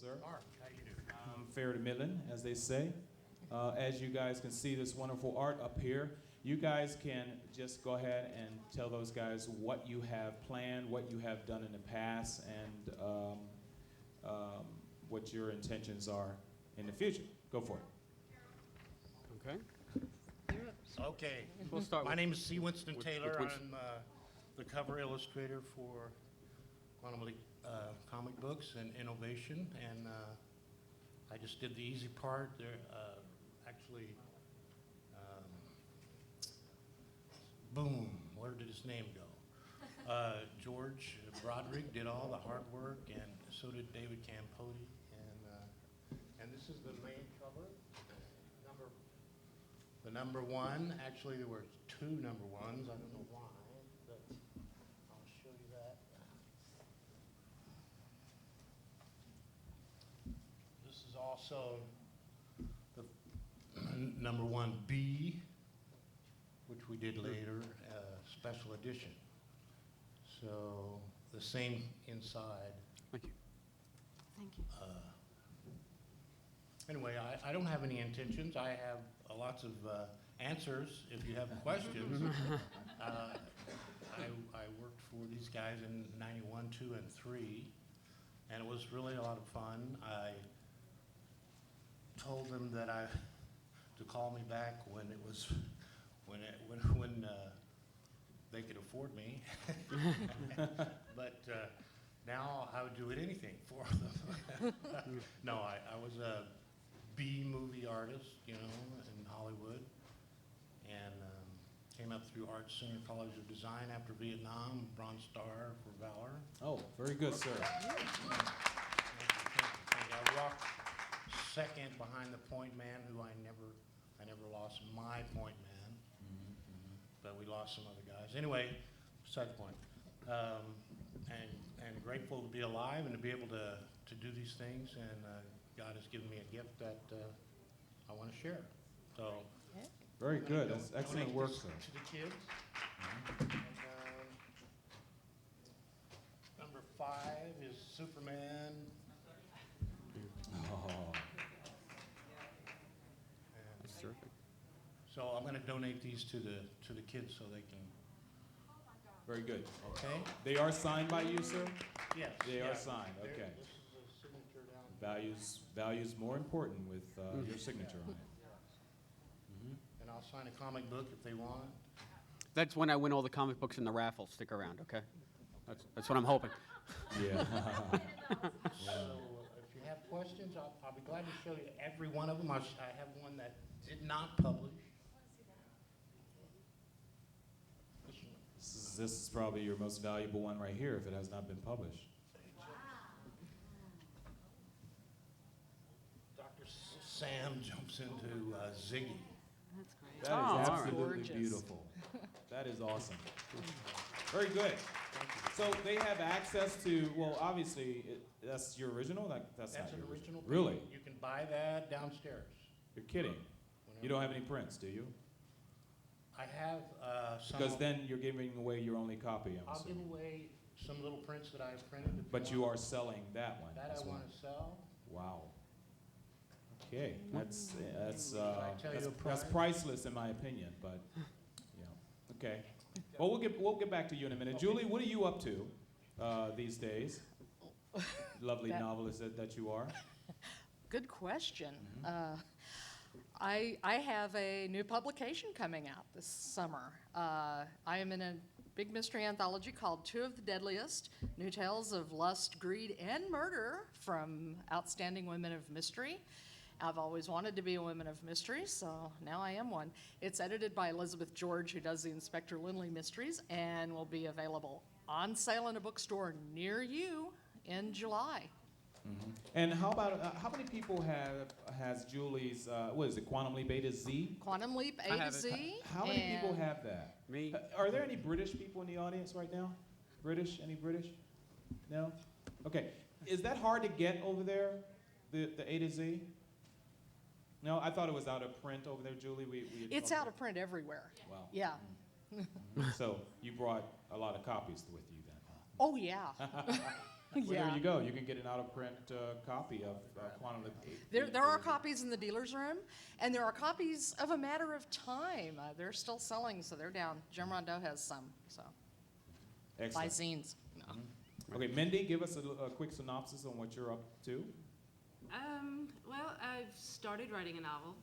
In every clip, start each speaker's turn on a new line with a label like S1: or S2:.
S1: sir.
S2: Mark, how you doing?
S1: Fair to Midland, as they say. As you guys can see this wonderful art up here, you guys can just go ahead and tell those guys what you have planned, what you have done in the past, and what your intentions are in the future. Go for it.
S3: Okay.
S2: Okay.
S3: We'll start
S2: My
S3: with-
S2: name is C. Winston
S3: with
S2: Taylor.
S3: Winston.
S2: I'm the cover illustrator for Quantum Leap comic books and innovation, and I just did the easy part. There, actually, boom, where did his name go? George Broderick did all the hard work, and so did David Campoti, and this is the main cover. The number one, actually there were two number ones, I don't know why, but I'll show you that. This is also the number one B, which we did later, special edition. So the same inside.
S3: Thank you.
S4: Thank you.
S2: Anyway, I don't have any intentions. I have lots of answers if you have questions. I worked for these guys in 91, 2, and 3, and it was really a lot of fun. I told them that to call me back when it was when they could afford me. But now I would do anything for them. No, I was a B movie artist, you know, in Hollywood, and came up through Art Center College of Design after Vietnam, Bronze Star for Valor.
S1: Oh, very good, sir.
S2: Thank you. I walked second behind the point man, who I never lost my point man, but we lost some other guys. Anyway, beside the point. And grateful to be alive and to be able to do these things, and God has given me a gift that I want to share. So
S1: Very good. That's
S2: donate
S1: excellent work,
S2: this
S1: sir.
S2: to the kids. And, number 5 is Superman.
S1: Oh,
S2: And
S3: That's terrific.
S2: so I'm going to donate these to the kids so they can.
S1: very good.
S2: Okay.
S1: They are signed by you, sir?
S2: Yes.
S1: They are
S2: yeah.
S1: signed,
S2: There-
S1: okay.
S2: This is a signature down here.
S1: Values more important with your signature on it.
S2: And I'll sign a comic book if they want.
S3: That's when I win all the comic books in the raffle. Stick around, okay? That's what I'm hoping.
S1: Yeah.
S2: So if you have questions, I'll be glad to show you every one of them. I have one that did not publish.
S1: This is probably your most valuable one right here if it has not been published.
S2: Dr. Sam jumps into Ziggy.
S4: That's great.
S1: That is
S3: all right.
S1: absolutely
S4: Gorgeous.
S1: beautiful. That is awesome. Very good. So they have access to, well, obviously, that's your original? That's
S2: That's
S1: not
S2: an
S1: your
S2: original.
S1: Really?
S2: You can buy that downstairs.
S1: You're kidding. You don't have any prints, do you?
S2: I have some.
S1: Because then you're giving away your only copy, I'm
S2: I'll give
S1: assuming.
S2: away some little prints that I've printed. if
S1: But you
S2: want.
S1: are selling that one
S2: That I
S1: as well.
S2: want to sell.
S1: Wow. Okay, that's
S2: I tell you a
S1: that's
S2: price?
S1: priceless in my opinion, but yeah. Okay. Well, we'll get back to you in a minute. Julie, what are you up to these days? Lovely
S4: That-
S1: novelist that you are.
S4: Good question. I have a new publication coming out this summer. I am in a big mystery anthology called Two of the Deadliest, New Tales of Lust, Greed, and Murder from Outstanding Women of Mystery. I've always wanted to be a woman of mystery, so now I am one. It's edited by Elizabeth George, who does the Inspector Lindley mysteries, and will be available on sale in a bookstore near you in July.
S1: And how about how many people has Julie's what is it, Quantum Leap A to Z?
S4: Quantum Leap A
S3: I
S4: to
S3: have it.
S4: Z.
S1: How many people
S4: and-
S1: have that?
S3: Me.
S1: Are there any British people in the audience right now? British? Any British? No? Okay. Is that hard to get over there? The A to Z? No, I thought it was out of print over there, Julie. We had
S4: It's
S1: talked
S4: out of print everywhere.
S1: Wow.
S4: Yeah.
S1: So you brought a lot of copies with you then, huh?
S4: Oh, yeah.
S1: Well,
S4: Yeah.
S1: there you go. You can get an out-of-print copy of Quantum Leap.
S4: There are copies in the dealer's room, and there are copies of A Matter of Time. They're still selling, so they're down. Jim Rondeau has some, so buy
S1: Excellent.
S4: zines. No.
S1: Okay, Mindy, give us a quick synopsis on what you're up to.
S5: Well, I've started writing a novel.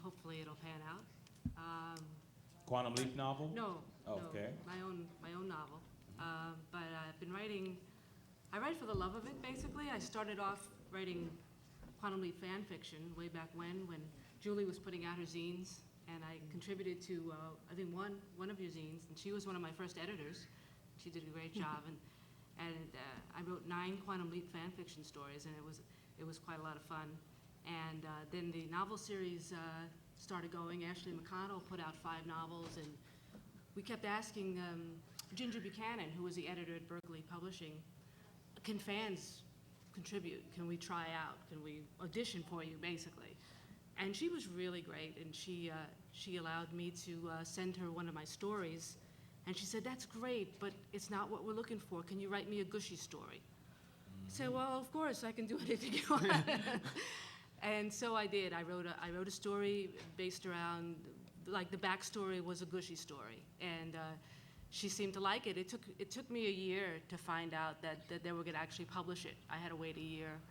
S5: Hopefully it'll pan out.
S1: Quantum Leap novel?
S5: No, no,
S1: Okay.
S5: my own novel. But I've been writing. I write for the love of it, basically. I started off writing Quantum Leap fan fiction way back when Julie was putting out her zines, and I contributed to I think one of your zines, and she was one of my first editors. She did a great job, and I wrote 9 Quantum Leap fan fiction stories, and it was quite a lot of fun. And then the novel series started going. Ashley McConnell put out 5 novels, and we kept asking Ginger Buchanan, who was the editor at Berkeley Publishing, can fans contribute? Can we try out? Can we audition for you, basically? And she was really great, and she allowed me to send her one of my stories, and she said, "That's great, but it's not what we're looking for. Can you write me a gushy story?" I said, "Well, of course, I can do anything you want." And so I did. I wrote a story based around, like, the backstory was a gushy story, and she seemed to like it. It took me a year to find out that they were going to actually publish it. I had to wait a year.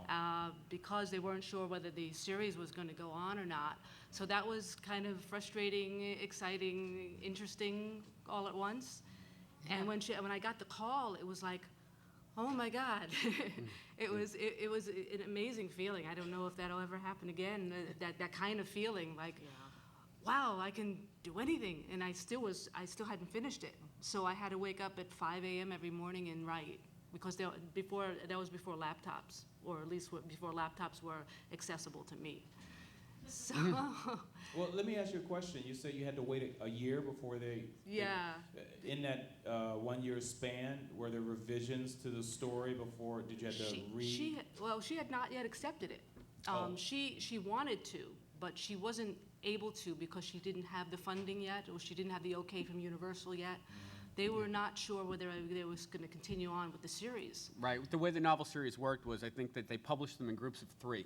S1: Wow.
S5: Because they weren't sure whether the series was going to go on or not. So that was kind of frustrating, exciting, interesting all at once. And when I got the call, it was like, oh my God. It was an amazing feeling. I don't know if that'll ever happen again, that kind of feeling, like, wow, I can do anything. And I still hadn't finished it. So I had to wake up at 5 a.m. every morning and write, because that was before laptops, or at least before laptops were accessible to me. So,
S1: Well, let me ask you a question. You said you had to wait a year before they...
S5: yeah.
S1: In that 1 year span, were there revisions to the story before? Did you have to read?
S5: She had not yet accepted it.
S1: Oh.
S5: She wanted to, but she wasn't able to because she didn't have the funding yet, or she didn't have the okay from Universal yet. They were not sure whether they was going to continue on with the series.
S3: Right. The way the novel series worked was I think that they published them in groups of 3.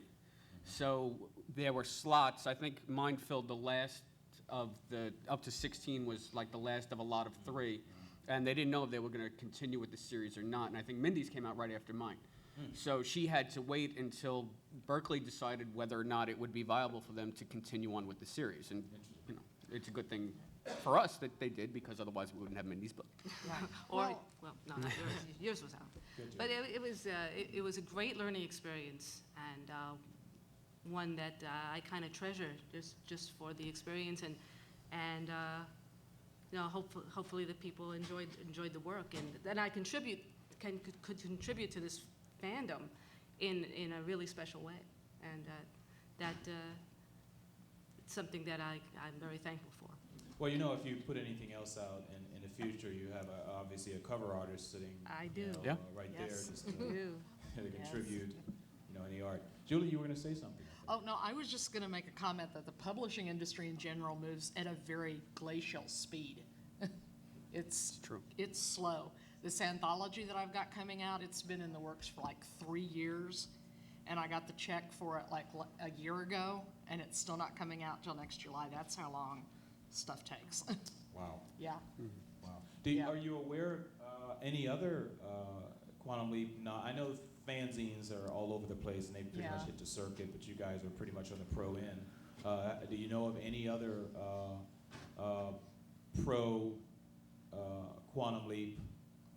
S3: So there were slots. I think mine filled the last of the, up to 16 was like the last of a lot of 3. And they didn't know if they were going to continue with the series or not. And I think Mindy's came out right after mine. So she had to wait until Berkeley decided whether or not it would be viable for them to continue on with the series. And, you know, it's a good thing for us that they did, because otherwise we wouldn't have Mindy's book.
S5: Or,
S4: Well-
S5: no, not yours. Yours was out.
S1: Good job.
S5: But it was a great learning experience, and one that I kind of treasure just for the experience, and you know, hopefully the people enjoyed the work, and that I could contribute to this fandom in a really special way, and it's something that I'm very thankful for.
S1: Well, you know, if you put anything else out in the future, you have obviously a cover artist sitting
S5: I do.
S1: you know,
S3: Yeah.
S1: right
S4: Yes.
S1: there just
S5: I
S1: to,
S5: do.
S1: to contribute you know, any art. Julie, you were going to say something.
S4: Oh, no, I was just going to make a comment that the publishing industry in general moves at a very glacial speed. It's
S3: True.
S4: It's slow. This anthology that I've got coming out, it's been in the works for like 3 years, and I got the check for it like a year ago, and it's still not coming out till next July. That's how long stuff takes.
S1: Wow.
S4: Yeah.
S1: Wow.
S4: Yeah.
S1: Are you aware any other Quantum Leap? I know fanzines are all over the place and they pretty
S4: Yeah.
S1: much hit the circuit, but you guys are pretty much on the pro end. Do you know of any other pro Quantum Leap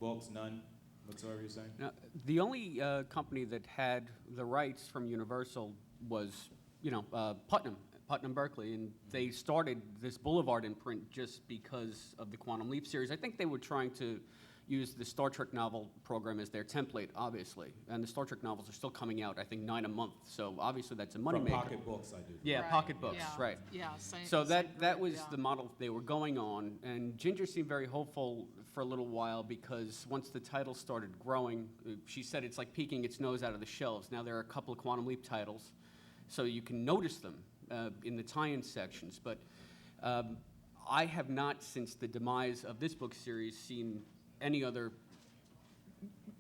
S1: books? None whatsoever, you're saying?
S3: Now, the only company that had the rights from Universal was, you know, Putnam Berkeley, and they started this Boulevard imprint just because of the Quantum Leap series. I think they were trying to use the Star Trek novel program as their template, obviously, and the Star Trek novels are still coming out, I think 9 a month, so obviously that's a
S1: From
S3: moneymaker.
S1: Pocket Books, I do.
S3: Yeah,
S4: Right.
S3: pocket books,
S4: Yeah.
S3: right.
S4: Yeah, same.
S3: So
S4: same
S3: that
S4: group,
S3: was
S4: yeah.
S3: the model they were going on, and Ginger seemed very hopeful for a little while, because once the titles started growing, she said it's like peeking its nose out of the shelves. Now there are a couple of Quantum Leap titles, so you can notice them in the tie-in sections, but I have not, since the demise of this book series, seen any other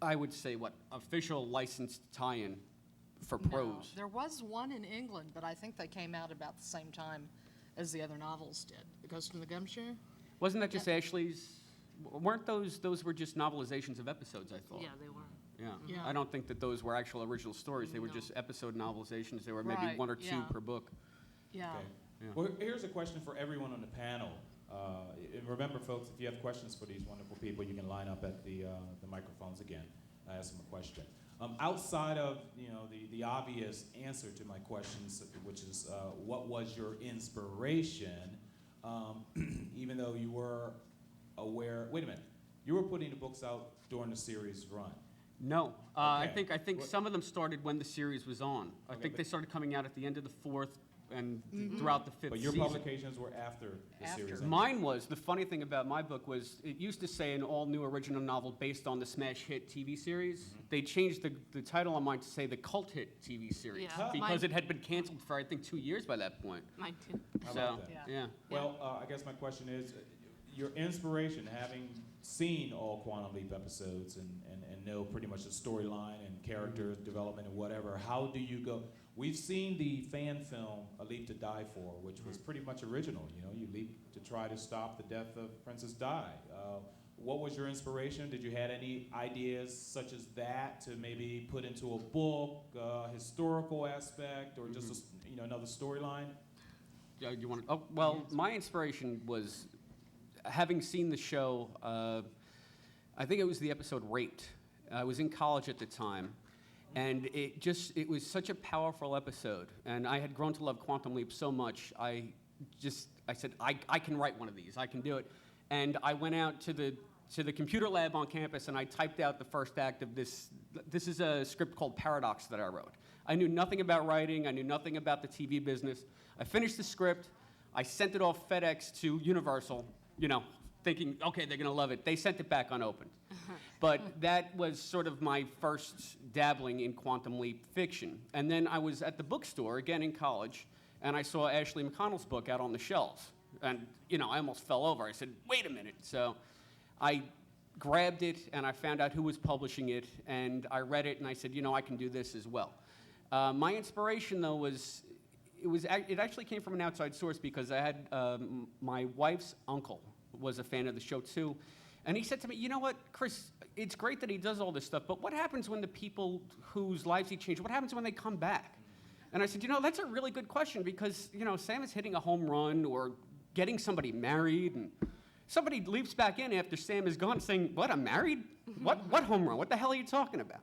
S3: I would say, what, official licensed tie-in for
S4: No,
S3: prose.
S4: there was one in England, but I think they came out about the same time as the other novels did. The Ghost in the Gumshoe?
S3: Wasn't that just Ashley's? Weren't those were just novelizations of episodes, I thought?
S5: Yeah, they were.
S3: Yeah.
S4: Yeah.
S3: I don't think that those were actual original stories. They were
S5: No.
S3: just episode novelizations. They were maybe
S4: Right,
S3: one or two
S4: yeah.
S3: per book.
S4: Yeah.
S1: Okay.
S3: Yeah.
S1: Well, here's a question for everyone on the panel. And remember, folks, if you have questions for these wonderful people, you can line up at the microphones again. Ask them a question. Outside of the obvious answer to my questions, which is what was your inspiration, even though you were aware. Wait a minute, you were putting the books out during the series run.
S3: No,
S1: Okay.
S3: I think
S1: What-
S3: some of them started when the series was on. I
S1: Okay,
S3: think they
S1: but-
S3: started coming out at the end of the fourth and throughout the fifth
S1: But your
S3: season.
S1: publications were after the
S4: After.
S1: series ended.
S3: Mine was, the funny thing about my book was, it used to say an all-new original novel based on the smash hit TV series. They changed the title on mine to say the cult hit TV series.
S5: Yeah,
S1: Huh.
S3: Because
S5: mine-
S3: it had been canceled for, I think, 2 years by that point.
S5: Mine too.
S1: How
S3: So,
S1: about that?
S4: Yeah.
S3: yeah.
S1: Well, I guess my question is, your inspiration, having seen all Quantum Leap episodes and know pretty much the storyline and character development and whatever, how do you go? We've seen the fan film A Leap to Die For, which was pretty much original. You leap to try to stop the death of Princess Di. What was your inspiration? Did you have any ideas such as that to maybe put into a book, historical aspect, or just another storyline?
S3: Yeah, you want to? Oh, well, my inspiration was having seen the show. I think it was the episode Raped. I was in college at the time, and it was such a powerful episode. And I had grown to love Quantum Leap so much. I said I can write one of these. I can do it. And I went out to the computer lab on campus, and I typed out the first act of this. This is a script called Paradox that I wrote. I knew nothing about writing. I knew nothing about the TV business. I finished the script. I sent it off FedEx to Universal, thinking, okay, they're going to love it. They sent it back unopened. But that was sort of my first dabbling in Quantum Leap fiction. And then I was at the bookstore, again in college, and I saw Ashley McConnell's book out on the shelves. And, I almost fell over. I said, wait a minute. So I grabbed it, and I found out who was publishing it, and I read it, and I said, I can do this as well. My inspiration, though, it actually came from an outside source because I had my wife's uncle was a fan of the show, too. And he said to me, you know what, Chris, it's great that he does all this stuff, but what happens when the people whose lives he changed, what happens when they come back? And I said, that's a really good question because, Sam is hitting a home run or getting somebody married, and somebody leaps back in after Sam is gone saying, what, I'm married? What home run? What the hell are you talking about?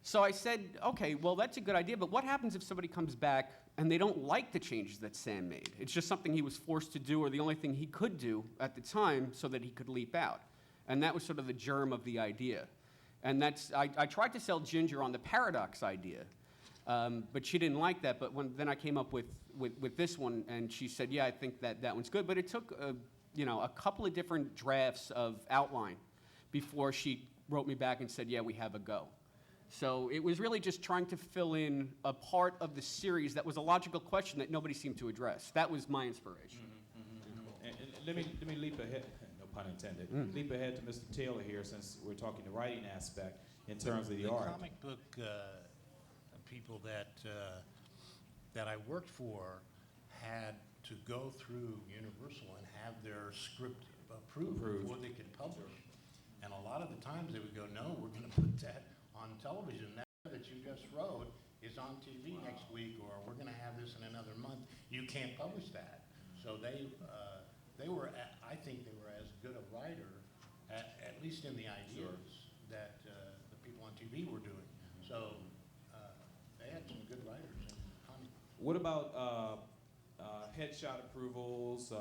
S3: So I said, okay, well, that's a good idea, but what happens if somebody comes back and they don't like the changes that Sam made? It's just something he was forced to do or the only thing he could do at the time so that he could leap out. And that was sort of the germ of the idea. And I tried to sell Ginger on the Paradox idea, but she didn't like that. But then I came up with this one, and she said, yeah, I think that one's good. But it took a couple of different drafts of outline before she wrote me back and said, yeah, we have a go. So it was really just trying to fill in a part of the series that was a logical question that nobody seemed to address. That was my inspiration.
S1: And let me leap ahead, no pun intended, leap ahead to Mr. Taylor here since we're talking the writing aspect in terms of the art.
S2: comic book people that I worked for had to go through Universal and have their script approved before they could publish. And a lot of the times they would go, no, we're going to put that on television. That you just wrote is on TV next week, or we're going to have this in another month. You can't publish that. So they were, I think they were as good a writer, at least in the ideas, that the people on TV were doing. So they had some good writers in comic.
S1: What about headshot approvals,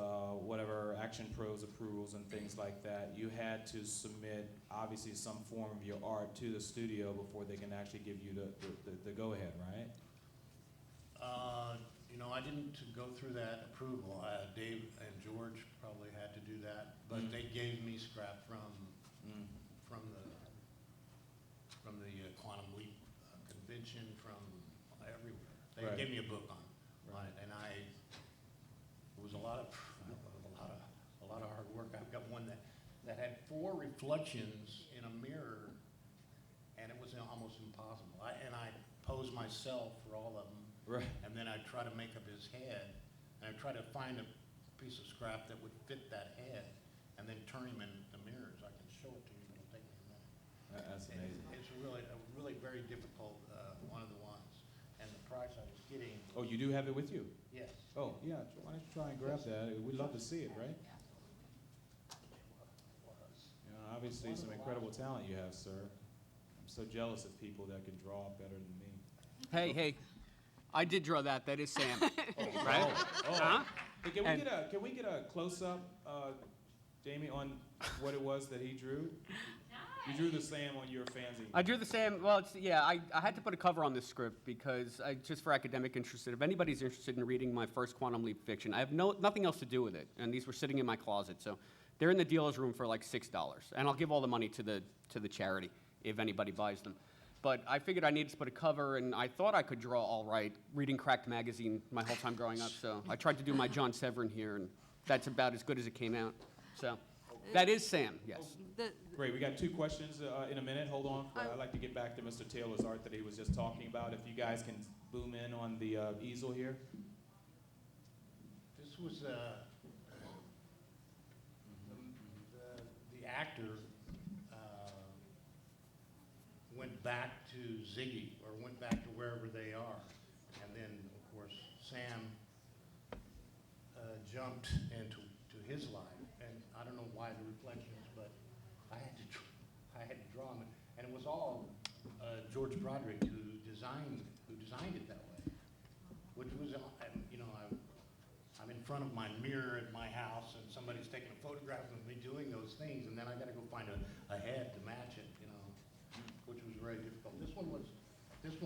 S1: whatever, Action Pros approvals and things like that? You had to submit, obviously, some form of your art to the studio before they can actually give you the go-ahead, right?
S2: I didn't go through that approval. Dave and George probably had to do that, but they gave me scrap from the Quantum Leap convention, from everywhere. They
S1: Right.
S2: gave me a book on it, and it was a lot of hard work. I've got one that had 4 reflections in a mirror impossible. And I pose myself for all of them,
S1: Right.
S2: and then I try to make up his head, and I try to find a piece of scrap that would fit that head, and then turn him in the mirrors. I can show it to you, but it'll take me a minute.
S1: That's amazing.
S2: It's really very difficult, one of the ones, and the price I was getting,
S1: Oh, you do have it with you?
S2: yes.
S1: Oh, yeah, why don't you try and grab that? We'd love to see it, right? Obviously, some incredible talent you have, sir. I'm so jealous of people that can draw better than me.
S3: Hey, I did draw that. That is Sam. Right? Huh?
S1: Hey, can we get a close-up, Jamie, on what it was that he drew? You drew the Sam on your fanzine.
S3: I drew the Sam. Well, I had to put a cover on this script because just for academic interest. If anybody's interested in reading my first Quantum Leap fiction, I have nothing else to do with it, and these were sitting in my closet. So they're in the dealer's room for like $6, and I'll give all the money to the charity if anybody buys them. But I figured I needed to put a cover, and I thought I could draw all right, reading Cracked magazine my whole time growing up. So I tried to do my John Severin here, and that's about as good as it came out. So that is Sam, yes.
S1: Great, we got 2 questions in a minute. Hold on. I'd like to get back to Mr. Taylor's art that he was just talking about. If you guys can boom in on the easel here.
S2: This was, the actor went back to Ziggy, or went back to wherever they are. And then, of course, Sam jumped into his life. And I don't know why the reflections, but I had to draw him. And it was all George Broderick who designed it that way. Which was, I'm in front of my mirror at my house, and somebody's taking a photograph of me doing those things, and then I got to go find a head to match it, which was very difficult. This one,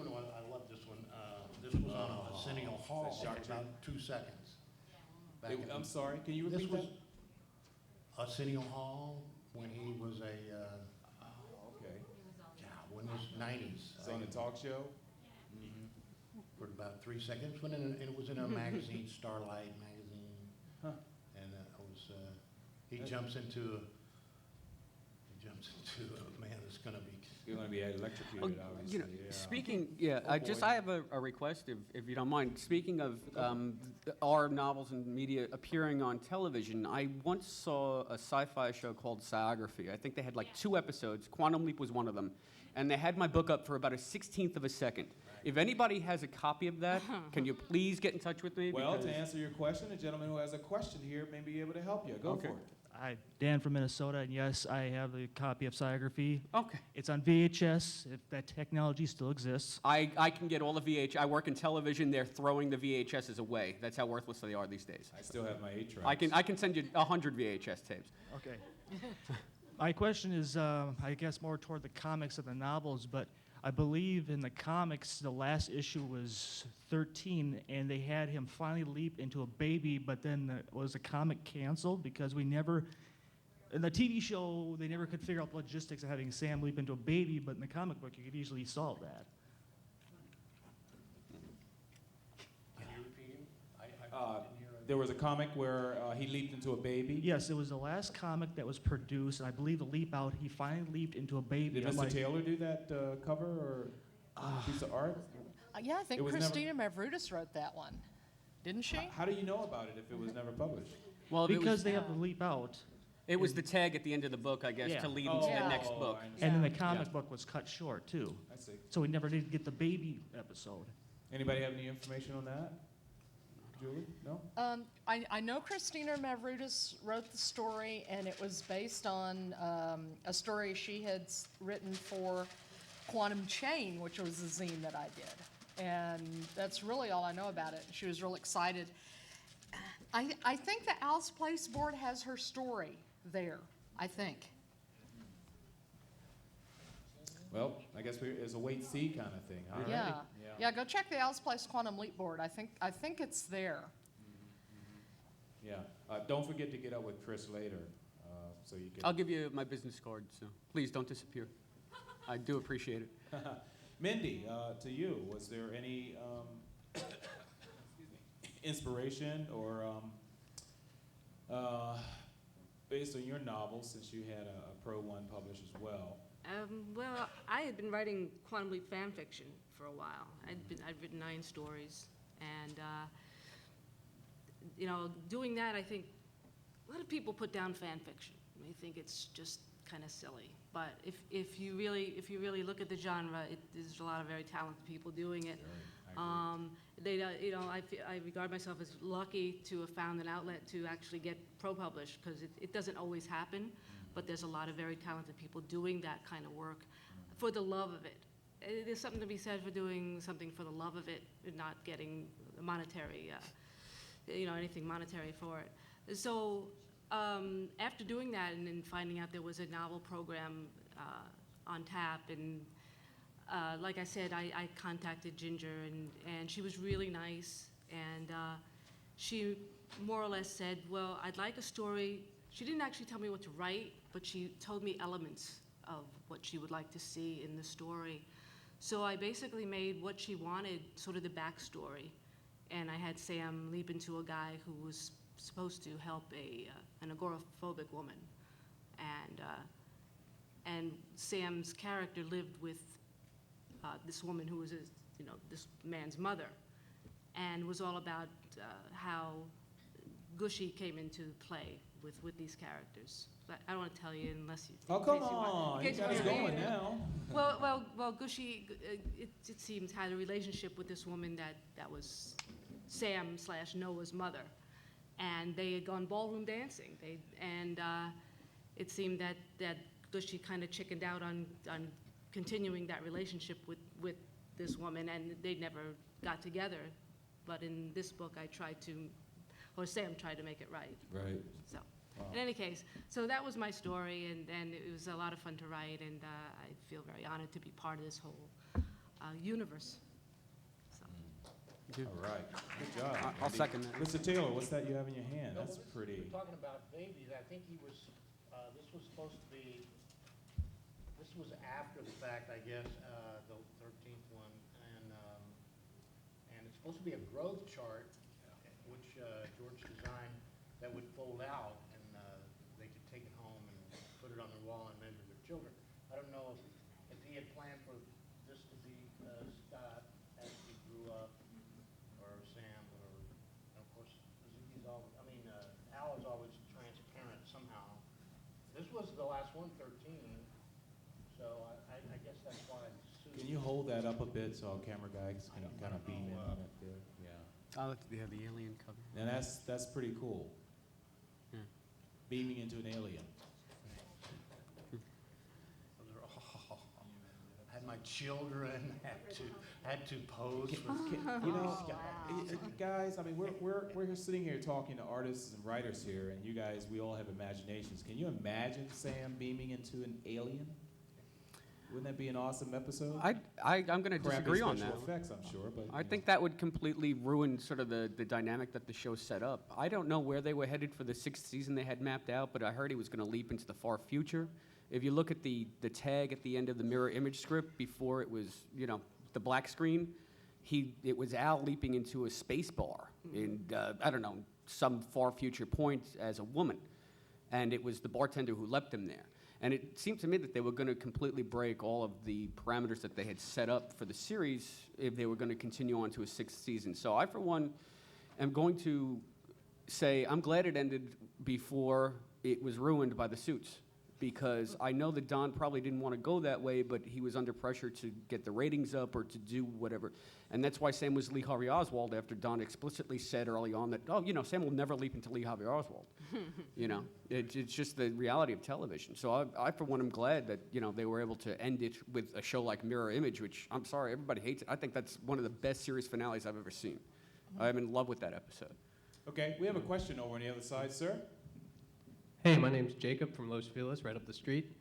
S2: I love this one. This was on a Arsenio Hall for about 2 seconds.
S1: I'm sorry, can you
S2: This
S1: repeat
S2: was
S1: that?
S2: Arsenio Hall when he was
S1: Okay.
S2: when it was 90s.
S1: So on the talk show?
S2: For about 3 seconds, and it was in a magazine, Starlight magazine.
S1: Huh.
S2: And he jumps into a man that's going to be.
S1: You're going to be electrocuted, obviously. Yeah.
S3: Speaking,
S1: Oh, boy.
S3: I have a request, if you don't mind. Speaking of our novels and media appearing on television, I once saw a sci-fi show called Sciography. I think they had like 2 episodes. Quantum Leap was one of them. And they had my book up for about a 1/16th of a second. If anybody has a copy of that, can you please get in touch with me?
S1: Well,
S3: Because-
S1: to answer your question, the gentleman who has a question here may be able to help you. Go
S3: Okay.
S1: for it.
S6: Hi, Dan from Minnesota, and yes, I have a copy of Sciography.
S3: Okay.
S6: It's on VHS, if that technology still exists.
S3: I can get all the VHS. I work in television. They're throwing the VHSs away. That's how worthless they are these days.
S1: I still have my 8-track.
S3: I can send you 100 VHS tapes.
S6: Okay. My question is, I guess, more toward the comics and the novels, but I believe in the comics, the last issue was 13, and they had him finally leap into a baby, but then was the comic canceled because we never, in the TV show, they never could figure out the logistics of having Sam leap into a baby, but in the comic book, you could easily solve that.
S2: Can you repeat him? I
S1: Uh,
S2: didn't hear it.
S1: There was a comic where he leaped into a baby.
S6: Yes, it was the last comic that was produced, and I believe the leap out, he finally leaped into a baby.
S1: Did
S6: I'm
S1: Mr.
S6: like,
S1: Taylor do that cover or piece of art?
S4: Yeah, I think
S1: It was never-
S4: Christina Mavridis wrote that one, didn't she?
S1: How do you know about it if it was never published?
S3: Well,
S6: because they have to leap out,
S3: it was the tag at the end of the book, I guess,
S6: Yeah.
S3: to lead into
S4: Yeah.
S3: the next book.
S1: I
S6: and
S1: understand.
S6: then the comic
S1: Yeah.
S6: book was cut short, too.
S1: I see.
S6: So we never did get the baby episode.
S1: Anybody have any information on that? Julie? No?
S4: I know Christina Mavridis wrote the story, and it was based on a story she had written for Quantum Chain, which was a zine that I did. And that's really all I know about it. She was real excited. I think the Alice Place board has her story there, I think.
S1: Well, I guess it's a wait-see kind of thing, huh?
S4: Yeah. Yeah, go check the Alice Place Quantum Leap board. I think it's there.
S1: Yeah. Don't forget to get up with Chris later, so you can.
S3: I'll give you my business card, so please don't disappear. I do appreciate it.
S1: Mindy, to you, was there any inspiration or based on your novel, since you had a Pro One published as well,
S5: Well, I had been writing quantum leap fan fiction for a while. I'd written 9 stories, and doing that, I think a lot of people put down fan fiction. They think it's just kind of silly. But if you really look at the genre, there's a lot of very talented people doing it. I regard myself as lucky to have found an outlet to actually get pro-published, because it doesn't always happen, but there's a lot of very talented people doing that kind of work for the love of it. There's something to be said for doing something for the love of it and not getting monetary, anything monetary for it. So after doing that and then finding out there was a novel program on tap, and like I said, I contacted Ginger, and she was really nice, and she more or less said, well, I'd like a story. She didn't actually tell me what to write, but she told me elements of what she would like to see in the story. So I basically made what she wanted, sort of the backstory, and I had Sam leap into a guy who was supposed to help an agoraphobic woman, and Sam's character lived with this woman who was this man's mother, and was all about how Gushy came into play with these characters. But I don't want to tell you unless you.
S1: Oh, come on, you got us going now.
S5: Well, Gushy, it seems, had a relationship with this woman that was Sam/Noah's mother, and they had gone ballroom dancing. It seemed that Gushy kind of chickened out on continuing that relationship with this woman, and they never got together. But in this book, Sam tried to make it right.
S1: Right.
S5: So, in any case, so that was my story, and it was a lot of fun to write, and I feel very honored to be part of this whole universe. So.
S1: All right, good job.
S3: I'll second that.
S1: Mr. Taylor, what's that you have in your hand? That's pretty.
S2: We're talking about babies. I think he was, this was supposed to be, this was after the fact, I guess, the 13th one, and it's supposed to be a growth chart, which George designed, that would fold out, and they could take it home and put it on their wall and measure their children. I don't know if he had planned for this to be Scott as he grew up, or Sam, or, and of course, Al is always transparent somehow. This was the last one, 13, so I guess that's why.
S1: Can you hold that up a bit so our camera guys can kind of beam in on it there? Yeah.
S3: Oh, yeah, the alien cover.
S1: And that's pretty cool.
S3: Yeah.
S1: Beaming into an alien.
S2: I had my children had to pose for
S1: You know, guys, I mean, we're here sitting here talking to artists and writers here, and you guys, we all have imaginations. Can you imagine Sam beaming into an alien? Wouldn't that be an awesome episode?
S3: I'm going to disagree on that.
S1: Special effects, I'm sure, but
S3: I think that would completely ruin sort of the dynamic that the show set up. I don't know where they were headed for the 6th season they had mapped out, but I heard he was going to leap into the far future. If you look at the tag at the end of the mirror image script before it was, the black screen, it was Al leaping into a space bar in, I don't know, some far future point as a woman. And it was the bartender who left him there. And it seemed to me that they were going to completely break all of the parameters that they had set up for the series if they were going to continue on to a 6th season. So I, for one, am going to say I'm glad it ended before it was ruined by the suits, because I know that Don probably didn't want to go that way, but he was under pressure to get the ratings up or to do whatever. And that's why Sam was Lee Harvey Oswald, after Don explicitly said early on that, Sam will never leap into Lee Harvey Oswald. It's just the reality of television. So I, for one, am glad that, they were able to end it with a show like Mirror Image, which, I'm sorry, everybody hates it. I think that's one of the best series finales I've ever seen. I'm in love with that episode.
S1: okay, we have a question over on the other side, sir.
S7: Hey, my name's Jacob from Los Feliz, right up the street.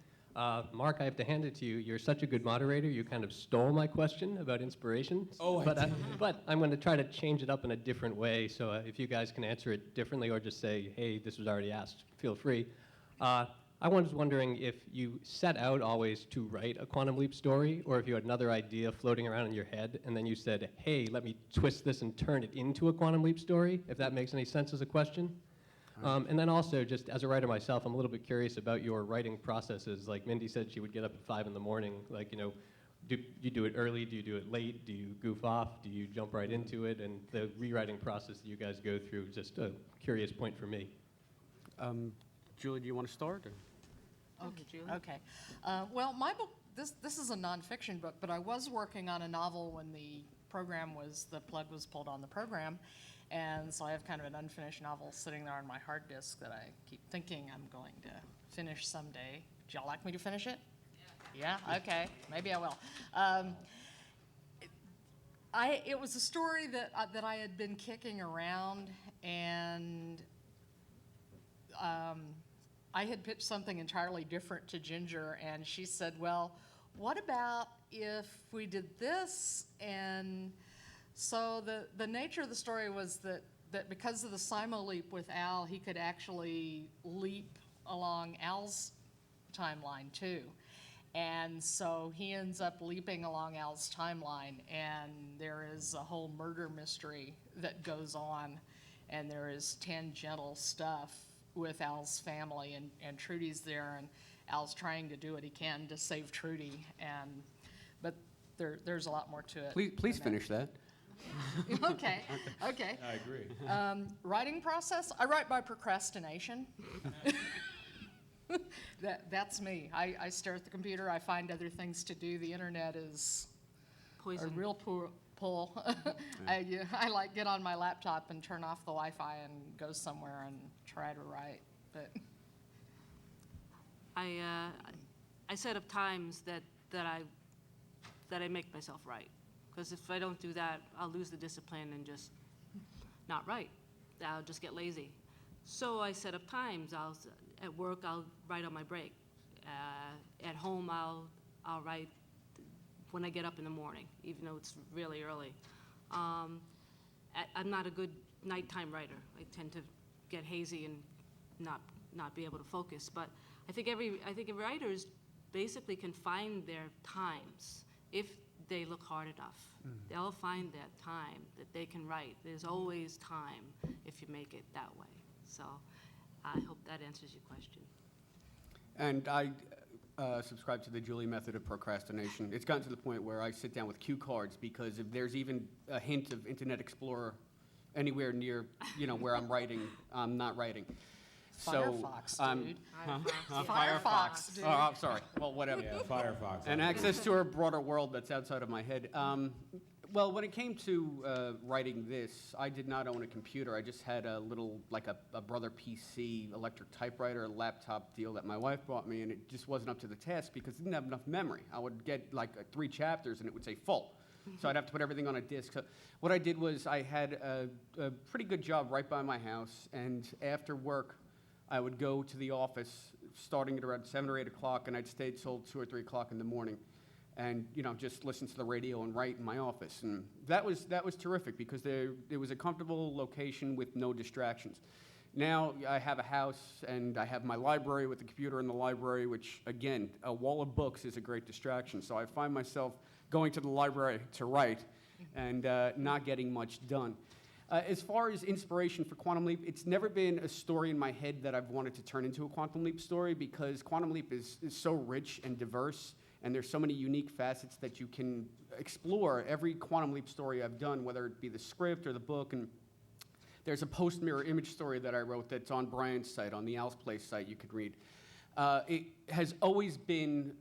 S7: Mark, I have to hand it to you. You're such a good moderator. You kind of stole my question about inspiration.
S1: Oh, I
S7: but but I'm going to try to change it up in a different way. So if you guys can answer it differently or just say, hey, this was already asked, feel free. I was wondering if you set out always to write a Quantum Leap story, or if you had another idea floating around in your head, and then you said, hey, let me twist this and turn it into a Quantum Leap story, if that makes any sense as a question. And then also, just as a writer myself, I'm a little bit curious about your writing processes. Like Mindy said, she would get up at 5 in the morning. Like, do you do it early? Do you do it late? Do you goof off? Do you jump right into it? And the rewriting process that you guys go through, just a curious point for me.
S3: Julie, do you want to start? Or?
S4: Okay. Okay. Well, my book, this is a nonfiction book, but I was working on a novel when the plug was pulled on the program. And so I have kind of an unfinished novel sitting there on my hard disk that I keep thinking I'm going to finish someday. Would y'all like me to finish it? Yeah? Okay. Maybe I will. It was a story that I had been kicking around, and I had pitched something entirely different to Ginger, and she said, well, what about if we did this? And so the nature of the story was that because of the Simo leap with Al, he could actually leap along Al's timeline too. And so he ends up leaping along Al's timeline, and there is a whole murder mystery that goes on, and there is tangential stuff with Al's family, and Trudy's there, and Al's trying to do what he can to save Trudy, but there's a lot more to it.
S3: Please finish that.
S4: Okay.
S1: I agree.
S4: Writing process, I write by procrastination. That's me. I stare at the computer, I find other things to do. The internet is a
S5: Poison.
S4: real pull. I like get on my laptop and turn off the Wi-Fi and go somewhere and try to write. But
S5: I set up times that I make myself write. Because if I don't do that, I'll lose the discipline and just not write. I'll just get lazy. So I set up times. At work, I'll write on my break. At home, I'll write when I get up in the morning, even though it's really early. I'm not a good nighttime writer. I tend to get hazy and not be able to focus. But I think writers basically can find their times if they look hard enough. They'll find that time that they can write. There's always time if you make it that way. So I hope that answers your question.
S3: And I subscribe to the Julie method of procrastination. It's gotten to the point where I sit down with cue cards because if there's even a hint of Internet Explorer anywhere near, where I'm writing, I'm not writing.
S4: Firefox, dude.
S3: Firefox.
S4: Dude.
S3: Oh, I'm sorry. Well, whatever.
S1: Yeah, Firefox.
S3: And access to a broader world that's outside of my head. Well, when it came to writing this, I did not own a computer. I just had a little, like a Brother PC electric typewriter, laptop deal that my wife bought me, and it just wasn't up to the task because it didn't have enough memory. I would get like 3 chapters, and it would say full. So I'd have to put everything on a disk. So what I did was I had a pretty good job right by my house, and after work, I would go to the office starting at around 7 or 8 o'clock, and I'd stay till 2 or 3 o'clock in the morning, and just listen to the radio and write in my office. And that was terrific because there was a comfortable location with no distractions. Now I have a house, and I have my library with the computer in the library, which, again, a wall of books is a great distraction. So I find myself going to the library to write and not getting much done. As far as inspiration for Quantum Leap, it's never been a story in my head that I've wanted to turn into a Quantum Leap story because Quantum Leap is so rich and diverse, and there's so many unique facets that you can explore. Every Quantum Leap story I've done, whether it be the script or the book, and there's a post-mirror image story that I wrote that's on Brian's site, on the Al's Place site you could read. It has always been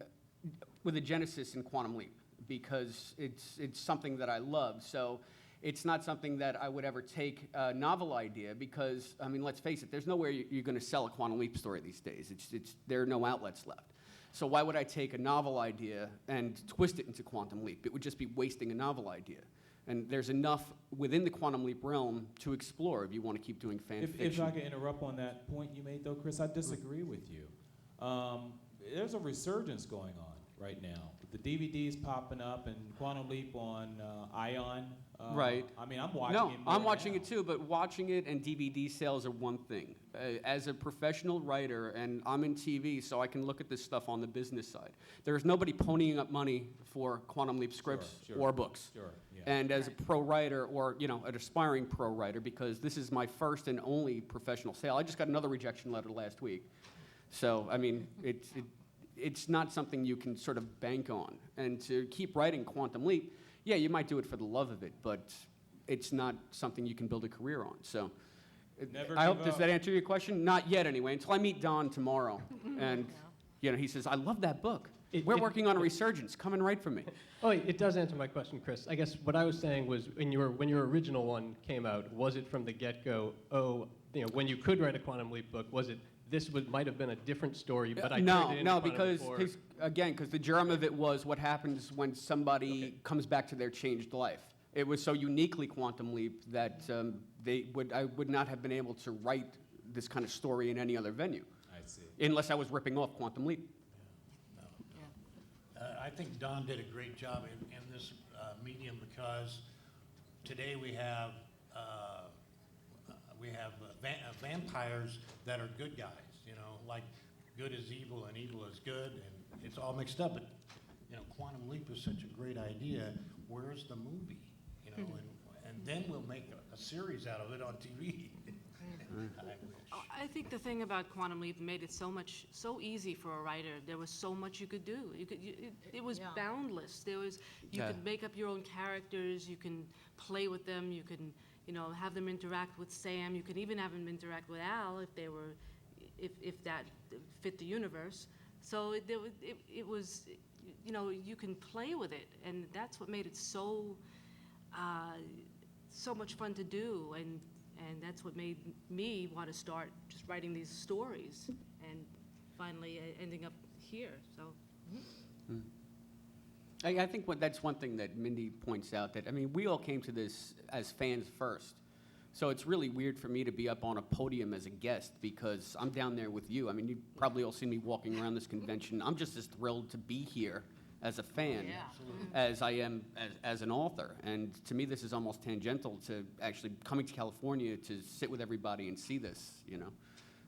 S3: with a genesis in Quantum Leap because it's something that I love. So it's not something that I would ever take a novel idea because, I mean, let's face it, there's nowhere you're going to sell a Quantum Leap story these days. There are no outlets left. So why would I take a novel idea and twist it into Quantum Leap? It would just be wasting a novel idea. And there's enough within the Quantum Leap realm to explore if you want to keep doing fan
S1: If
S3: fiction.
S1: I could interrupt on that point you made, though, Chris, I disagree with you. There's a resurgence going on right now. The DVDs popping up and Quantum Leap on Ion.
S3: Right.
S1: I mean, I'm watching
S3: No,
S1: it more
S3: I'm watching
S1: now.
S3: it too, but watching it and DVD sales are one thing. As a professional writer, and I'm in TV, so I can look at this stuff on the business side. There's nobody ponying up money for Quantum Leap scripts
S1: Sure.
S3: or books.
S1: Sure, yeah.
S3: And as a pro writer, or an aspiring pro writer, because this is my first and only professional sale. I just got another rejection letter last week. So, I mean, it's not something you can sort of bank on. And to keep writing Quantum Leap, yeah, you might do it for the love of it, but it's not something you can build a career on. So,
S1: Never
S3: I
S1: give
S3: hope, does
S1: up.
S3: that answer your question? Not yet, anyway, until I meet Don tomorrow. And, he says, I love that book. We're working on a resurgence. Come and write for me.
S7: Oh, it does answer my question, Chris. I guess what I was saying was when your original one came out, was it from the get-go, when you could write a Quantum Leap book, was it might have been a different story, but I turned it into
S3: No,
S7: Quantum
S3: because
S7: Leap or-
S3: because the germ of it was what happens when somebody comes back to their changed life. It was so uniquely Quantum Leap that I would not have been able to write this kind of story in any other venue,
S1: I see.
S3: unless I was ripping off Quantum Leap.
S2: I think Don did a great job in this medium because today we have vampires that are good guys, like good is evil and evil is good, and it's all mixed up. But Quantum Leap is such a great idea. Where's the movie? And then we'll make a series out of it on TV. I wish.
S5: I think the thing about Quantum Leap made it so easy for a writer. There was so much you could do. It was boundless. You could make up your own characters. You can play with them. You can, have them interact with Sam. You can even have them interact with Al if that fit the universe. So it was, you can play with it, and that's what made it so much fun to do. And that's what made me want to start just writing these stories and finally ending up here. So,
S3: I think that's one thing that Mindy points out, that, we all came to this as fans first. So it's really weird for me to be up on a podium as a guest because I'm down there with you. You probably all seen me walking around this convention. I'm just as thrilled to be here as a fan as I am as an author. And to me, this is almost tangential to actually coming to California to sit with everybody and see this,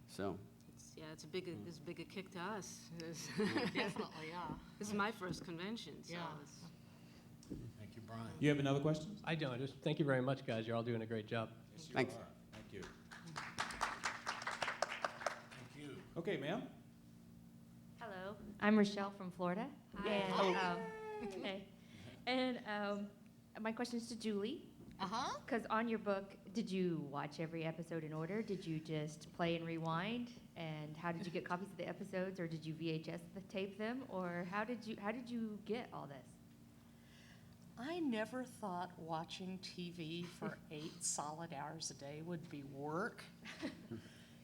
S3: So,
S5: it's a big a kick to us.
S4: Definitely, yeah.
S5: This is my first convention, so
S4: Yeah.
S2: Thank you, Brian.
S1: You have another question?
S7: I don't. Just thank you very much, guys. You're all doing a great job.
S1: Yes, you
S3: Thanks.
S1: are. Thank you.
S2: Thank you.
S1: Okay, ma'am.
S8: Hello, I'm Rochelle from Florida.
S5: Hi.
S8: And, hey. And my question is to Julie,
S4: Uh-huh.
S8: because on your book, did you watch every episode in order? Did you just play and rewind? And how did you get copies of the episodes, or did you VHS tape them, or how did you get all this?
S4: I never thought watching TV for 8 solid hours a day would be work.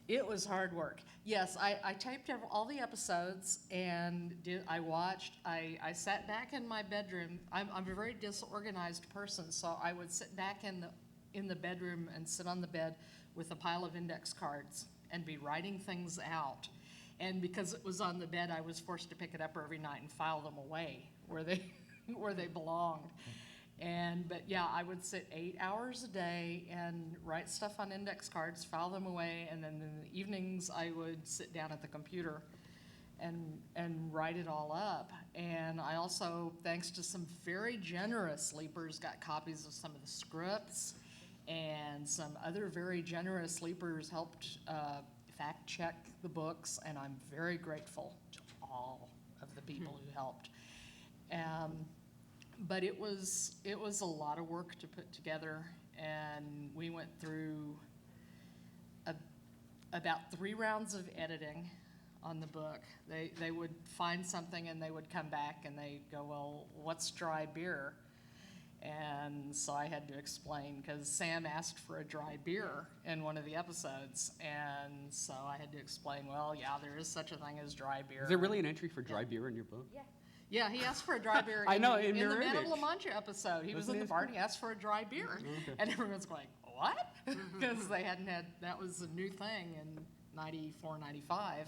S4: It was hard work. Yes, I taped all the episodes and I sat back in my bedroom. I'm a very disorganized person, so I would sit back in the bedroom and sit on the bed with a pile of index cards and be writing things out. And because it was on the bed, I was forced to pick it up every night and file them away where they belonged. But yeah, I would sit 8 hours a day and write stuff on index cards, file them away, and then in the evenings I would sit down at the computer and write it all up. And I also, thanks to some very generous sleepers, got copies of some of the scripts, and some other very generous sleepers helped fact check the books, and I'm very grateful to all of the people who helped. But it was a lot of work to put together, and we went through about 3 rounds of editing on the book. They would find something and they would come back and they go, well, what's dry beer? And so I had to explain, because Sam asked for a dry beer in one of the episodes, and so I had to explain, well, yeah, there is such a thing as dry beer.
S3: Is there really an entry for dry beer in your book?
S8: Yeah.
S4: Yeah, he asked for a dry beer.
S3: I know,
S4: in
S3: in
S4: the
S3: Mirror
S4: Man of
S3: Image.
S4: La Mancha episode. He was
S3: Wasn't
S4: in the
S3: he?
S4: bar and he asked for a dry beer. And everyone's going, what? Because they hadn't had, that was a new thing in 94, 95.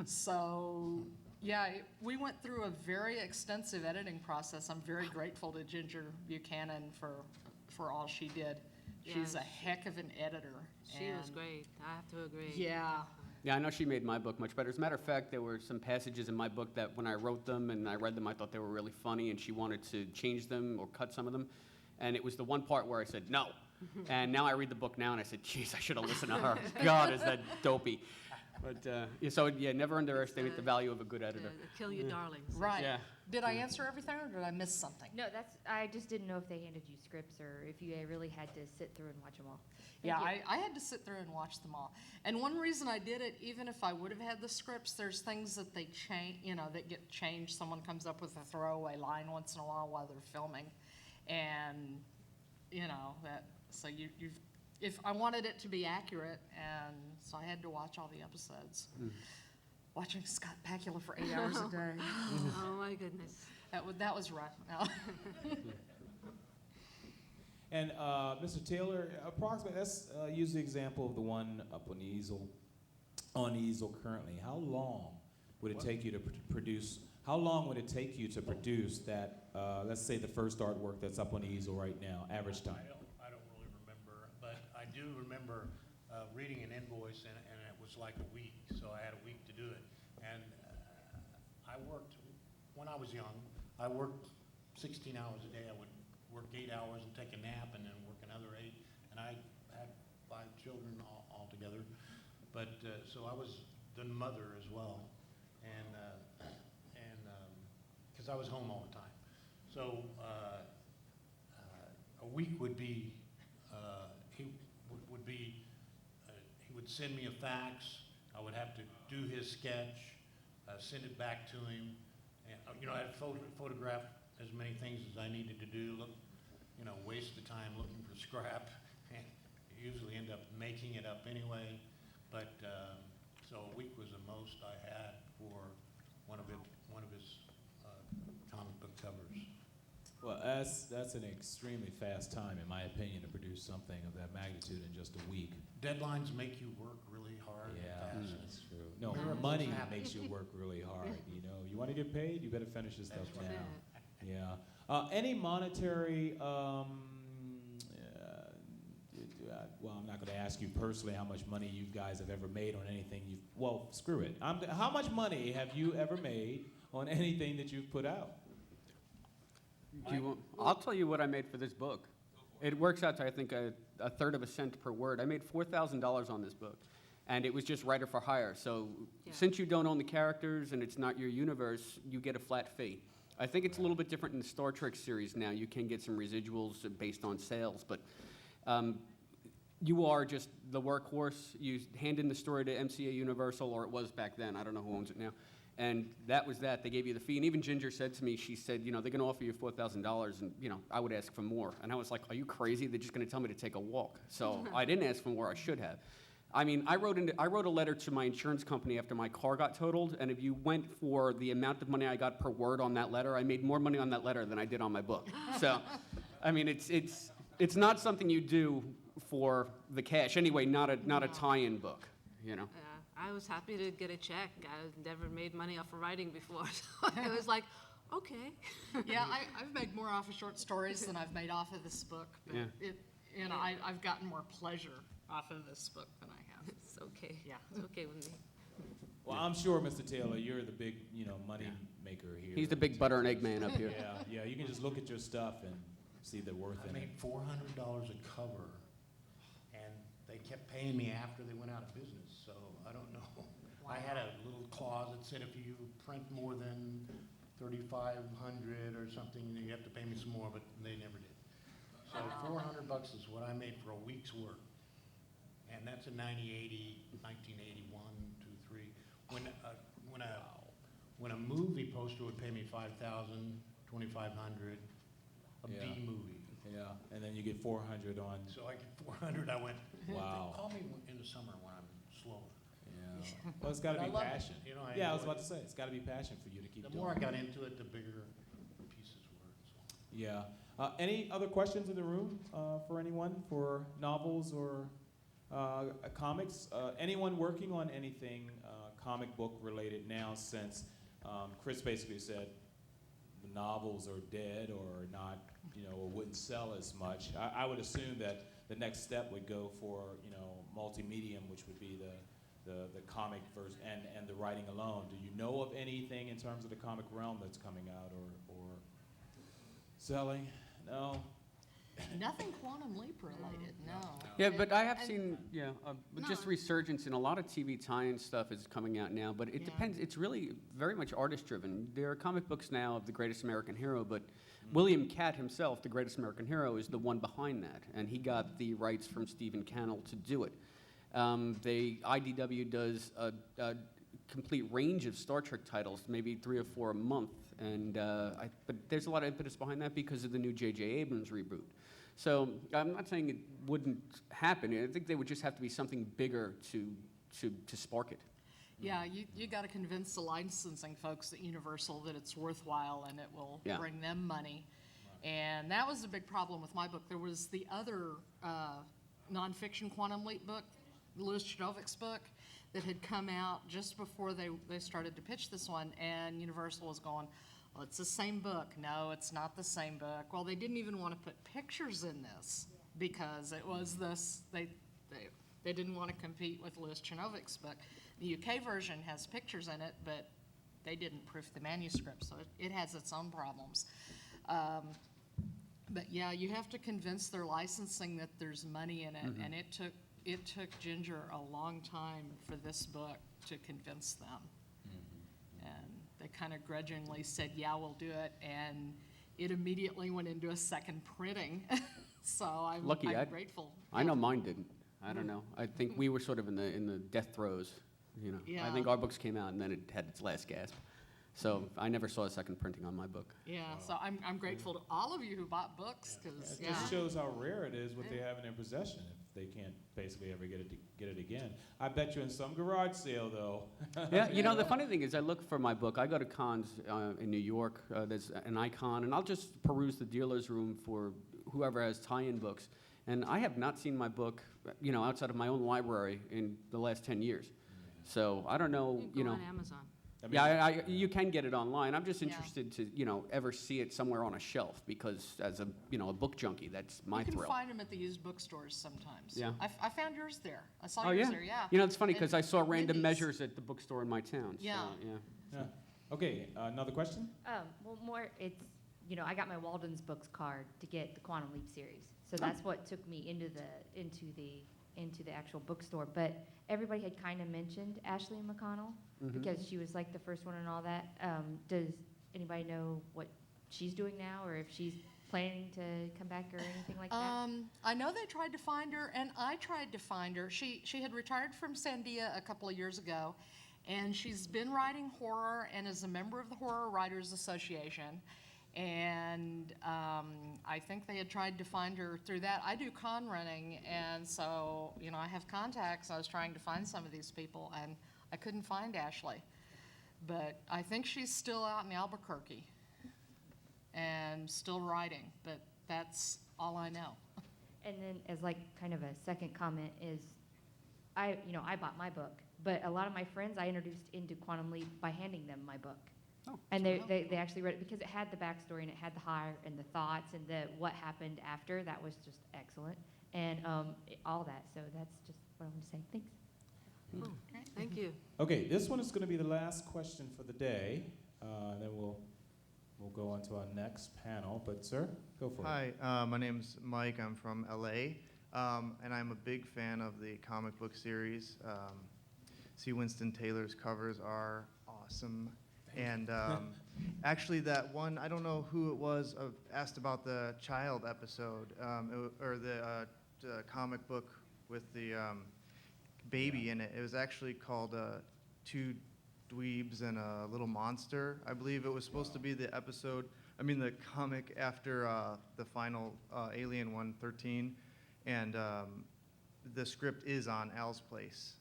S4: So, yeah, we went through a very extensive editing process. I'm very grateful to Ginger Buchanan for all she did. She's
S5: Yeah.
S4: a heck of an editor.
S5: she was
S4: and-
S5: great. I have to agree.
S4: Yeah.
S3: Yeah, I know she made my book much better. As a matter of fact, there were some passages in my book that when I wrote them and I read them, I thought they were really funny, and she wanted to change them or cut some of them. And it was the one part where I said no. And now I read the book now, and I said, geez, I should have listened to her. God, is that dopey. But, never underestimate the value of a good editor.
S5: Kill your darlings.
S4: Right.
S3: Yeah.
S4: Did I answer everything, or did I miss something?
S8: No, I just didn't know if they handed you scripts or if you really had to sit through and watch them all.
S4: Yeah,
S8: Thank you.
S4: I had to sit through and watch them all. And one reason I did it, even if I would have had the scripts, there's things that they change, that get changed. Someone comes up with a throwaway line once in a while they're filming. And, so if I wanted it to be accurate, and so I had to watch all the episodes. Watching Scott Bakula for 8 hours a day.
S5: Oh, my goodness.
S4: That was rough. No.
S1: And Mr. Taylor, approximately, let's use the example of the one up on easel currently. How long would it take you to produce? How long would it take you to produce that? Let's say the first artwork that's up on the easel right now. Average time.
S2: I don't really remember, but I do remember reading an invoice, and it was like a week, so I had a week to do it. And I worked, when I was young, I worked 16 hours a day. I would work 8 hours and take a nap, and then work another 8. And I had 5 children altogether. But so I was the mother as well, and because I was home all the time. So a week would be he would send me a fax. I would have to do his sketch, send it back to him, and I'd photograph as many things as I needed to do. Waste the time looking for scrap, and usually end up making it up anyway. But so a week was the most I had for one of his comic book covers.
S1: Well, that's an extremely fast time, in my opinion, to produce something of that magnitude in just a week.
S2: Deadlines make you work really hard and fast.
S1: That's true. No,
S2: Miracles
S1: money
S2: happen.
S1: makes you work really hard. You want to get paid, you better finish this stuff
S2: That's right.
S1: now. Yeah. Any monetary? Well, I'm not going to ask you personally how much money you guys have ever made on anything you've. Well, screw it. How much money have you ever made on anything that you've put out?
S3: I'll tell you what I made for this book. It works out to, I think, a third of a cent per word. I made $4,000 on this book, and it was just writer for hire. So
S5: Yeah.
S3: since you don't own the characters and it's not your universe, you get a flat fee. I think it's a little bit different in the Star Trek series now. You can get some residuals based on sales, but you are just the workhorse. You hand in the story to MCA Universal, or it was back then. I don't know who owns it now. And that was that. They gave you the fee. And even Ginger said to me, she said, they're going to offer you $4,000, and, I would ask for more. And I was like, are you crazy? They're just going to tell me to take a walk. So I didn't ask for more. I should have. I mean, I wrote a letter to my insurance company after my car got totaled, and if you went for the amount of money I got per word on that letter, I made more money on that letter than I did on my book. So, I mean, it's not something you do for the cash. Anyway, not a tie-in book,
S5: I was happy to get a check. I've never made money off of writing before, so I was like, okay.
S4: Yeah, I've made more off of short stories than I've made off of this book. But
S3: Yeah.
S4: I've gotten more pleasure off of this book than I have.
S5: It's okay.
S4: Yeah.
S5: It's okay with me.
S1: Well, I'm sure, Mr. Taylor, you're the big, money maker here.
S3: He's the big butter and egg man up here.
S1: Yeah. You can just look at your stuff and see the worth
S2: I
S1: in it.
S2: made $400 a cover, and they kept paying me after they went out of business, so I don't know. I had a little clause that said if you print more than 3,500 or something, you have to pay me some more, but they never did. So $400 is what I made for a week's work. And that's in 1981, 2, 3. When a movie poster would pay me $5,000, $2,500, a
S1: Yeah.
S2: B movie.
S1: Yeah, and then you get 400 on.
S2: So I get 400. I went.
S1: Wow.
S2: Call me in the summer when I'm slower.
S1: Yeah. Well, it's got to
S2: But
S1: be
S2: I love it.
S1: passion.
S2: I
S1: Yeah, I was
S2: enjoy
S1: about to say it's got to be passion for you to keep
S2: The
S1: doing.
S2: more I got into it, the bigger pieces were. So.
S1: Yeah. Any other questions in the room for anyone for novels or comics? Anyone working on anything comic book related now since Chris basically said the novels are dead or not, or wouldn't sell as much. I would assume that the next step would go for, multi-medium, which would be the comic version and the writing alone. Do you know of anything in terms of the comic realm that's coming out or selling? No?
S4: Nothing Quantum Leap related, no.
S3: Yeah, but I have
S4: And-
S3: seen,
S4: No.
S3: just resurgence in a lot of TV tie-in stuff is coming out now, but it
S4: Yeah.
S3: depends. It's really very much artist-driven. There are comic books now of the Greatest American Hero, but William Catt himself, the Greatest American Hero, is the one behind that, and he got the rights from Stephen Cannell to do it. IDW does a complete range of Star Trek titles, maybe 3 or 4 a month, and but there's a lot of impetus behind that because of the new J.J. Abrams reboot. So I'm not saying it wouldn't happen. I think there would just have to be something bigger to spark it.
S4: Yeah, you got to convince the licensing folks at Universal that it's worthwhile and it will
S3: Yeah.
S4: bring them money. And that was a big problem with my book. There was the other nonfiction Quantum Leap book, Louis Chudovic's book, that had come out just before they started to pitch this one, and Universal was going, well, it's the same book. No, it's not the same book. Well, they didn't even want to put pictures in this because it was this, they didn't want to compete with Louis Chudovic's book. The UK version has pictures in it, but they didn't proof the manuscript, so it has its own problems. But yeah, you have to convince their licensing that there's money in it, and it took Ginger a long time for this book to convince them. And they kind of grudgingly said, yeah, we'll do it, and it immediately went into a second printing. So I'm grateful.
S3: I know mine didn't. I don't know. I think we were sort of in the death throes. I
S4: Yeah.
S3: think our books came out and then it had its last gasp. So I never saw a second printing on my book.
S4: Yeah, so I'm grateful to all of you who bought books, because,
S1: It just shows how rare it is what they have in their possession if they can't basically ever get it again. I bet you in some garage sale though.
S3: Yeah, the funny thing is I look for my book. I go to cons in New York. There's an Icon, and I'll just peruse the dealer's room for whoever has tie-in books. And I have not seen my book, outside of my own library in the last 10 years. So I don't know,
S5: You can go on Amazon.
S1: I mean,
S3: Yeah, you can get it online. I'm just
S4: Yeah.
S3: interested to, ever see it somewhere on a shelf because as a book junkie, that's my
S4: You can
S3: thrill.
S4: find them at the used bookstores sometimes.
S3: Yeah.
S4: I found yours there. I saw
S3: Oh,
S4: yours
S3: yeah?
S4: there, yeah.
S3: It's funny because I saw Random
S4: Wendy's.
S3: Measures at the bookstore in my town.
S4: Yeah.
S3: So, yeah.
S1: Yeah. Okay, another question?
S8: Well, more, it's, I got my Walden's Books card to get the Quantum Leap series. So that's what took me into the actual bookstore. But everybody had kind of mentioned Ashley McConnell because she was like the first one and all that. Does anybody know what she's doing now, or if she's planning to come back or anything like that?
S4: I know they tried to find her, and I tried to find her. She had retired from Sandia a couple of years ago, and she's been writing horror and is a member of the Horror Writers Association. And I think they had tried to find her through that. I do con running, and so, I have contacts. I was trying to find some of these people, and I couldn't find Ashley. But I think she's still out in Albuquerque and still writing, but that's all I know.
S8: And then as like kind of a second comment is, I bought my book, but a lot of my friends I introduced into Quantum Leap by handing them my book.
S3: Oh,
S8: And they actually read it because it had the backstory and it had the hire and the thoughts and what happened after. That was just excellent. And all that. So that's just what I want to say. Thanks.
S5: Thank you.
S1: Okay, this one is going to be the last question for the day. Then we'll go on to our next panel. But sir, go for it.
S9: Hi, my name's Mike. I'm from LA, and I'm a big fan of the comic book series. C. Winston Taylor's covers are awesome. And actually, that one, I don't know who it was, asked about the child episode, or the comic book with the baby in it. It was actually called Two Dweebs and a Little Monster. I believe it was supposed to be the comic after the final Alien 113. And the script is on Al's place.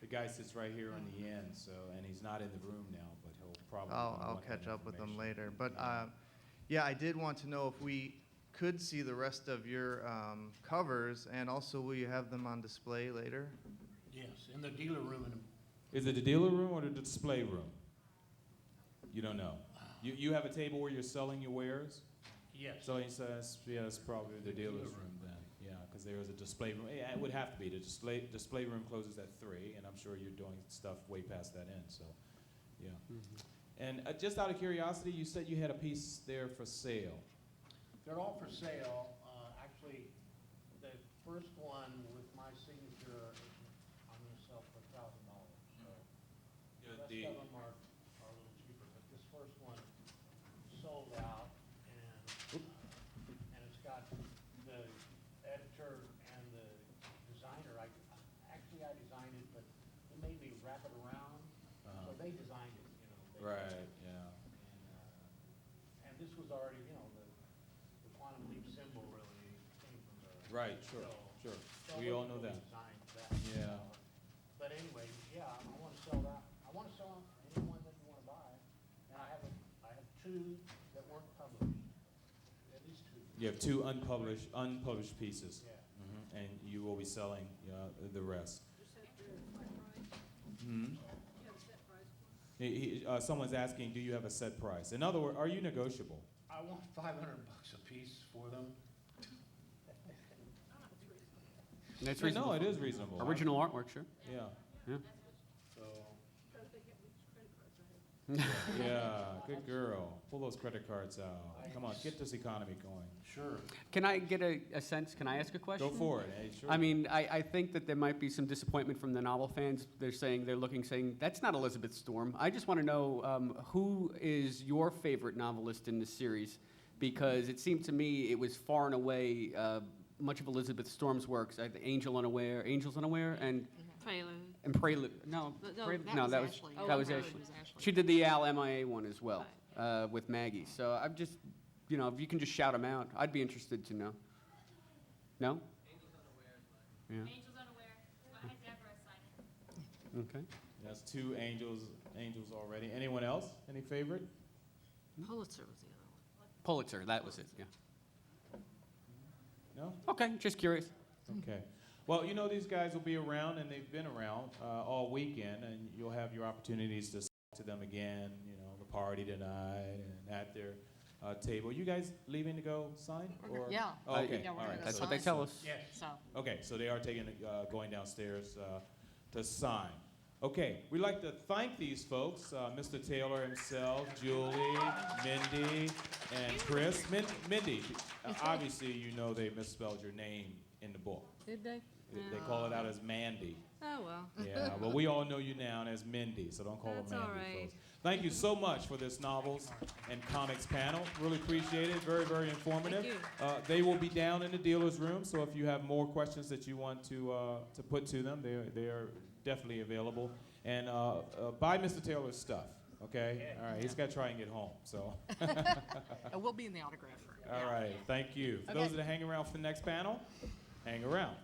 S1: The guy sits right here on the end, and he's not in the room now, but he'll probably.
S9: I'll
S1: want that
S9: catch up with them
S1: information.
S9: later. But yeah, I did want to know if we could see the rest of your covers, and also will you have them on display later?
S2: Yes, in the dealer room.
S1: Is it the dealer room or the display room? You don't know. You have a table where you're selling your wares?
S2: Yes.
S1: So he says, yeah, it's probably the dealer's room then. Yeah, because there is a display room. Yeah, it would have to be. The display room closes at 3, and I'm sure you're doing stuff way past that end. So, yeah. And just out of curiosity, you said you had a piece there for sale.
S2: They're all for sale. actually, the first one with my signature, I'm gonna sell for $1,000. So the rest of them are a little cheaper, but this first one sold out, and it's got the editor and the designer. Actually, I designed it, but they made me wrap it around, so they designed it, you know. they-
S1: Right, yeah.
S2: And this was already, you know, the quantum leap symbol really came from the.
S1: Right, sure,
S2: so-
S1: sure.
S2: so
S1: We
S2: I
S1: all
S2: wasn't
S1: know
S2: really
S1: that.
S2: designed for that.
S1: Yeah.
S2: But anyway, yeah, I wanna sell that, I wanna sell anyone that you wanna buy, and I have two that weren't published, at least two.
S1: You have two unpublished pieces.
S2: Yeah.
S1: And you will be selling the rest. Hmm? Someone's asking, do you have a set price? In other words, are you negotiable?
S2: I want $500 a piece for them.
S3: That's
S1: Yeah,
S3: reasonable.
S1: no, it is reasonable.
S3: Original artwork, sure.
S1: Yeah,
S2: So,
S1: yeah, good girl. Pull those credit cards out. Come on, get this economy going.
S2: sure.
S3: Can I get a sense, can I ask a question?
S1: Go for it, hey, sure.
S3: I mean, I think that there might be some disappointment from the novel fans. They're saying, that's not Elizabeth Storm. I just want to know who is your favorite novelist in this series? Because it seemed to me it was far and away much of Elizabeth Storm's works. Angels Unaware, and Prelude. No, that was
S5: Ashley.
S3: that was
S5: Oh,
S3: Ashley.
S5: it was Ashley.
S3: She did the Al MIA one as well with Maggie. So I'm just, if you can just shout them out, I'd be interested to know. No?
S10: Angels Unaware is mine.
S3: Yeah.
S10: Angels Unaware. I had Deborah sign it.
S3: Okay.
S1: That's two angels already. Anyone else? Any favorite?
S5: Pulitzer was the other one.
S3: Pulitzer, that was it. Yeah.
S1: No?
S3: Okay, just curious.
S1: Okay. Well, these guys will be around, and they've been around all weekend, and you'll have your opportunities to talk to them again, the party tonight and at their table. You guys leaving to go sign? Or?
S4: Yeah.
S1: Oh, okay,
S4: Yeah, we're
S1: all
S4: gonna
S1: right.
S4: go
S3: That's
S1: So-
S3: what they tell us.
S2: Yes.
S4: So,
S1: Okay, so they are going downstairs to sign. Okay, we'd like to thank these folks, Mr. Taylor himself, Julie, Mindy, and Chris. Mindy, obviously they misspelled your name in the book.
S5: Did they?
S1: They call it out as Mandy.
S5: Oh, well.
S1: Yeah, but we all know you now as Mindy, so don't call
S5: That's
S1: her
S5: all
S1: Mandy,
S5: right.
S1: folks. Thank you so much for this novels and comics panel. Really appreciate it. Very, very informative.
S5: Thank you.
S1: They will be down in the dealer's room, so if you have more questions that you want to put to them, they are definitely available. And buy Mr. Taylor's stuff, okay? All right, he's got to try and get home, so.
S4: and we'll be in the autograph room.
S1: All right, thank you. For those that are hanging around for the next panel, hang around.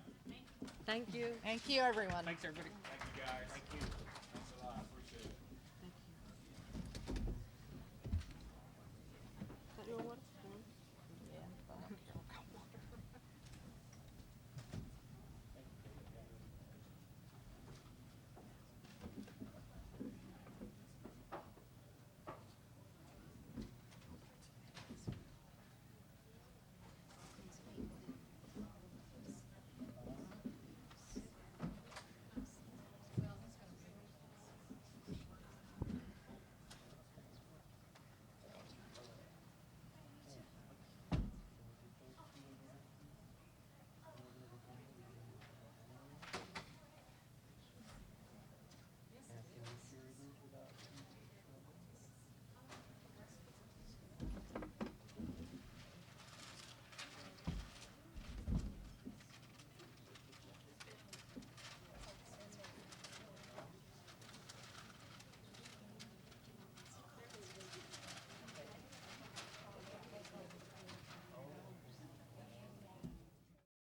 S5: Thank you.
S4: Thank you, everyone.
S1: Thanks, everybody. Thank you, guys. Thank you.